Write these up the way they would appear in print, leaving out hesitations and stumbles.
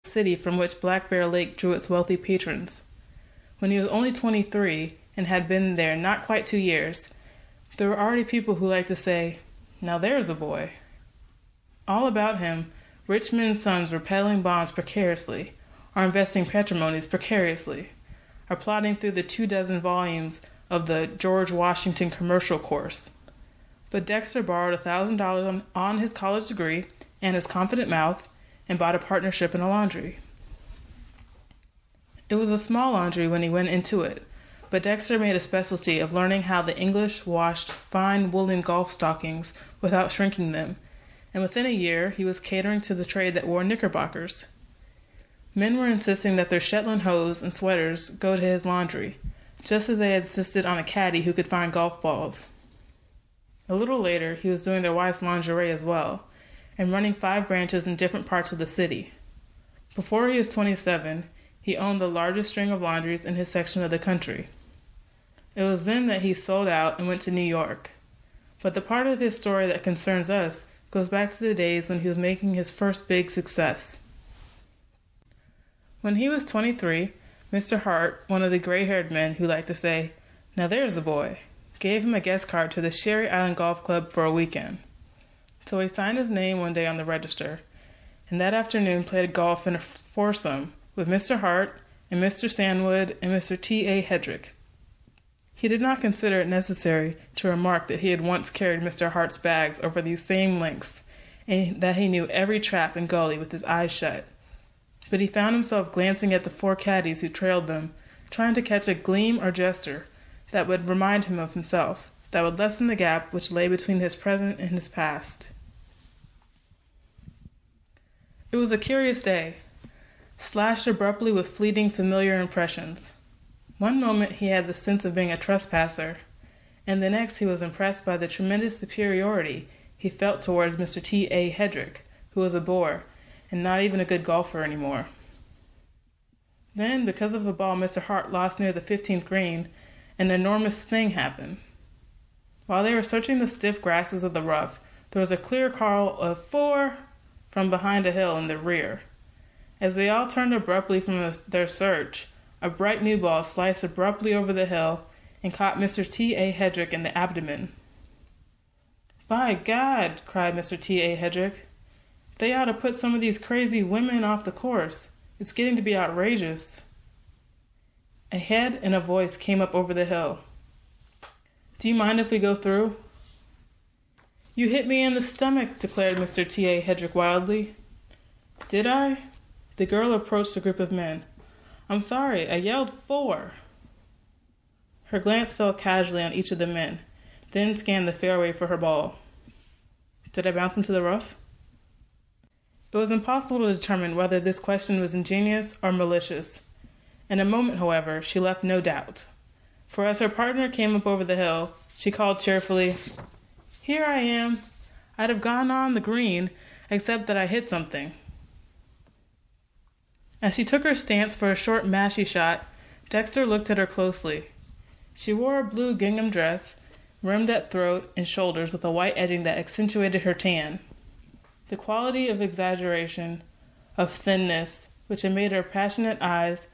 city from which Black Bear Lake drew its wealthy patrons. When he was only 23 and had been there not quite 2 years, there were already people who liked to say, "Now there's a boy." All about him, rich men's sons were peddling bonds precariously, are investing patrimonies precariously, are plodding through the 24 volumes of the George Washington commercial course. But Dexter borrowed $1,000 on his college degree and his confident mouth and bought a partnership in a laundry. It was a small laundry when he went into it, but Dexter made a specialty of learning how the English washed fine woolen golf stockings without shrinking them, and within a year he was catering to the trade that wore knickerbockers. Men were insisting that their Shetland hose and sweaters go to his laundry, just as they had insisted on a caddy who could find golf balls. A little later, he was doing their wives' lingerie as well, and running 5 branches in different parts of the city. Before he was 27, he owned the largest string of laundries in his section of the country. It was then that he sold out and went to New York. But the part of his story that concerns us goes back to the days when he was making his first big success. When he was 23, Mr. Hart, one of the gray-haired men who liked to say, "Now there's the boy," gave him a guest card to the Sherry Island Golf Club for a weekend. So he signed his name one day on the register, and that afternoon played golf in a foursome with Mr. Hart and Mr. Sandwood and Mr. T.A. Hedrick. He did not consider it necessary to remark that he had once carried Mr. Hart's bags over these same links, and that he knew every trap and gully with his eyes shut. But he found himself glancing at the 4 caddies who trailed them, trying to catch a gleam or gesture that would remind him of himself, that would lessen the gap which lay between his present and his past. It was a curious day, slashed abruptly with fleeting familiar impressions. One moment he had the sense of being a trespasser, and the next he was impressed by the tremendous superiority he felt towards Mr. T.A. Hedrick, who was a bore, and not even a good golfer anymore. Then, because of a ball Mr. Hart lost near the 15th green, an enormous thing happened. While they were searching the stiff grasses of the rough, there was a clear call of "4" from behind a hill in the rear. As they all turned abruptly from their search, a bright new ball sliced abruptly over the hill and caught Mr. T.A. Hedrick in the abdomen. "By God!" cried Mr. T.A. Hedrick. "They ought to put some of these crazy women off the course. It's getting to be outrageous." A head and a voice came up over the hill. "Do you mind if we go through?" "You hit me in the stomach," declared Mr. T.A. Hedrick wildly. "Did I?" The girl approached the group of men. "I'm sorry, I yelled 4. Her glance fell casually on each of the men, then scanned the fairway for her ball. "Did I bounce into the rough?" It was impossible to determine whether this question was ingenious or malicious. In a moment, however, she left no doubt. For as her partner came up over the hill, she called cheerfully, "Here I am. I'd have gone on the green, except that I hit something." As she took her stance for a short mashie shot, Dexter looked at her closely. She wore a blue gingham dress, rimmed at throat and shoulders with a white edging that accentuated her tan. The quality of exaggeration, of thinness, which had made her passionate eyes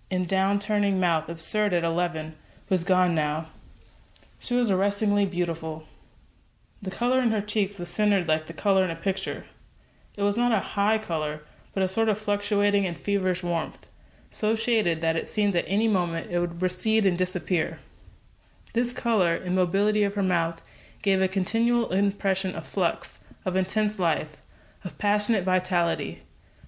and down-turning mouth absurd at 11, was gone now. She was arrestingly beautiful. The color in her cheeks was centered like the color in a picture. It was not a high color, but a sort of fluctuating and feverish warmth, so shaded that it seemed at any moment it would recede and disappear. This color and mobility of her mouth gave a continual impression of flux, of intense life, of passionate vitality,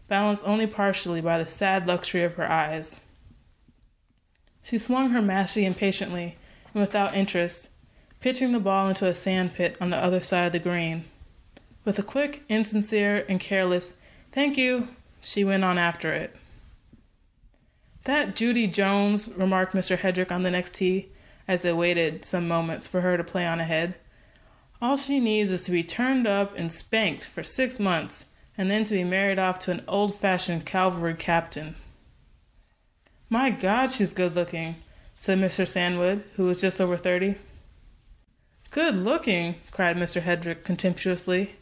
balanced only partially by the sad luxury of her eyes. She swung her mashie impatiently and without interest, pitching the ball into a sand pit on the other side of the green. With a quick, insincere, and careless "Thank you," she went on after it. "That Judy Jones," remarked Mr. Hedrick on the next tee, as they waited some moments for her to play on ahead. "All she needs is to be turned up and spanked for 6 months, and then to be married off to an old-fashioned cavalry captain." "My God, she's good-looking," said Mr. Sandwood, who was just over 30. "Good-looking!" cried Mr. Hedrick contemptuously.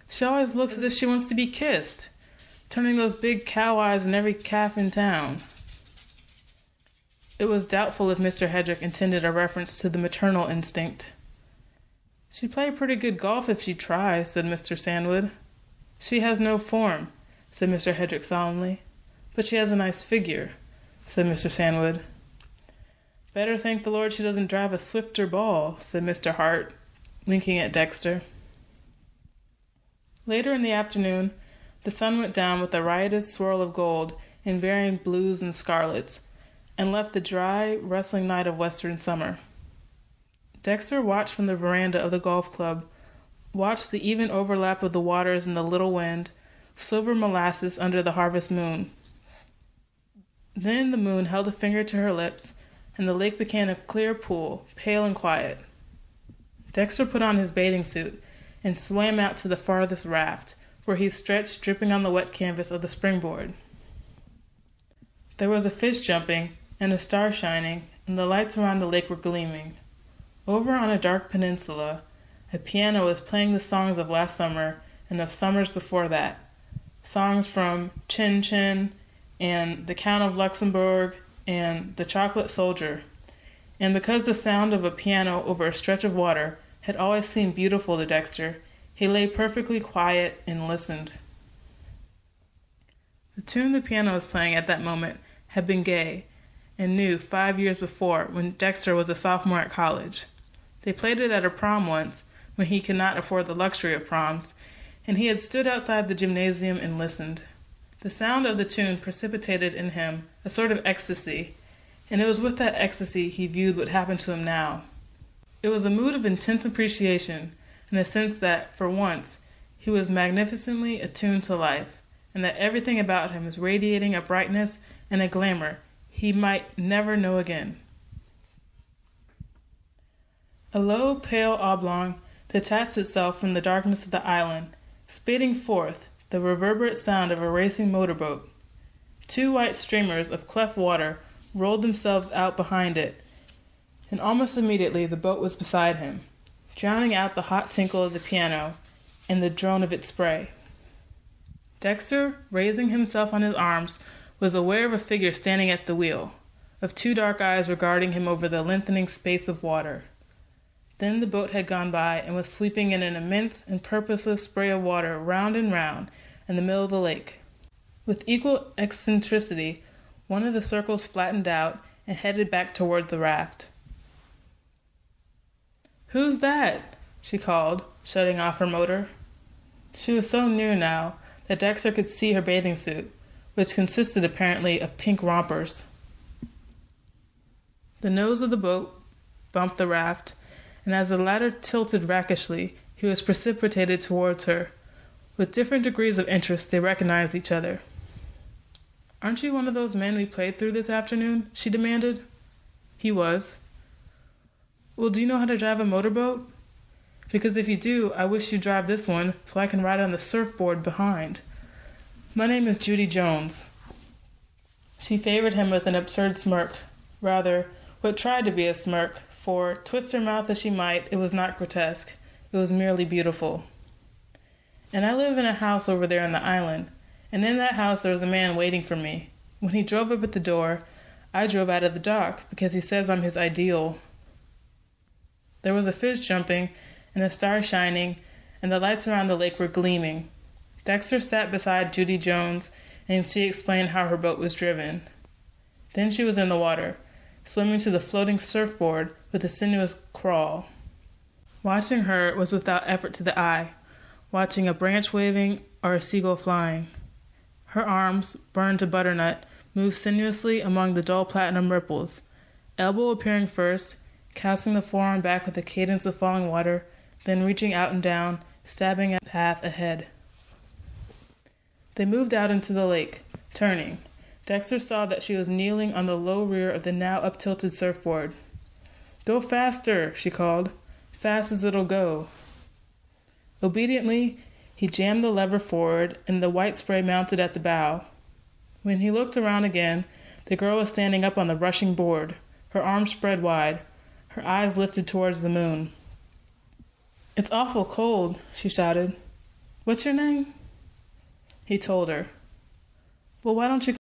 "She always looks as if she wants to be kissed. turning those big cow eyes in every calf in town. It was doubtful if Mr. Hedrick intended a reference to the maternal instinct. "She'd play pretty good golf if she tries," said Mr. Sandwood. "She has no form," said Mr. Hedrick solemnly. "But she has a nice figure," said Mr. Sandwood. "Better thank the Lord she doesn't drive a swifter ball," said Mr. Hart, winking at Dexter. Later in the afternoon, the sun went down with a riotous swirl of gold in varying blues and scarlets, and left the dry, rustling night of western summer. Dexter watched from the veranda of the golf club, watched the even overlap of the waters in the little wind, silver molasses under the harvest moon. Then the moon held a finger to her lips, and the lake became a clear pool, pale and quiet. Dexter put on his bathing suit and swam out to the farthest raft, where he stretched dripping on the wet canvas of the springboard. There was a fish jumping and a star shining, and the lights around the lake were gleaming. Over on a dark peninsula, a piano was playing the songs of last summer and of summers before that, songs from Chin Chin and the Count of Luxembourg and the Chocolate Soldier. And because the sound of a piano over a stretch of water had always seemed beautiful to Dexter, he lay perfectly quiet and listened. The tune the piano was playing at that moment had been gay and new 5 years before, when Dexter was a sophomore at college. They played it at a prom once, when he could not afford the luxury of proms, and he had stood outside the gymnasium and listened. The sound of the tune precipitated in him a sort of ecstasy, and it was with that ecstasy he viewed what happened to him now. It was a mood of intense appreciation, in the sense that, for once, he was magnificently attuned to life, and that everything about him was radiating a brightness and a glamour he might never know again. A low, pale oblong detached itself from the darkness of the island, spitting forth the reverberant sound of a racing motorboat. 2 white streamers of cleft water rolled themselves out behind it, and almost immediately the boat was beside him, drowning out the hot tinkle of the piano and the drone of its spray. Dexter, raising himself on his arms, was aware of a figure standing at the wheel, of 2 dark eyes regarding him over the lengthening space of water. Then the boat had gone by and was sweeping in an immense and purposeless spray of water round and round in the middle of the lake. With equal eccentricity, one of the circles flattened out and headed back towards the raft. "Who's that?" she called, shutting off her motor. She was so near now that Dexter could see her bathing suit, which consisted apparently of pink rompers. The nose of the boat bumped the raft, and as the latter tilted rakishly, he was precipitated towards her. With different degrees of interest, they recognized each other. "Aren't you one of those men we played through this afternoon?" she demanded. He was. "Well, do you know how to drive a motorboat? Because if you do, I wish you'd drive this one so I can ride on the surfboard behind. My name is Judy Jones." She favored him with an absurd smirk, rather, what tried to be a smirk, for, twist her mouth as she might, it was not grotesque. It was merely beautiful. "And I live in a house over there on the island, and in that house there was a man waiting for me. When he drove up at the door, I drove out of the dock, because he says I'm his ideal." There was a fish jumping, and a star shining, and the lights around the lake were gleaming. Dexter sat beside Judy Jones, and she explained how her boat was driven. Then she was in the water, swimming to the floating surfboard with a sinuous crawl. Watching her was without effort to the eye, watching a branch waving or a seagull flying. Her arms, burned to butternut, moved sinuously among the dull platinum ripples, elbow appearing first, casting the forearm back with a cadence of falling water, then reaching out and down, stabbing a path ahead. They moved out into the lake, turning. Dexter saw that she was kneeling on the low rear of the now up-tilted surfboard. "Go faster," she called. "Fast as it'll go." Obediently, he jammed the lever forward, and the white spray mounted at the bow. When he looked around again, the girl was standing up on the rushing board, her arms spread wide, her eyes lifted towards the moon. "It's awful cold," she shouted. "What's your name?" He told her. Well, why don't you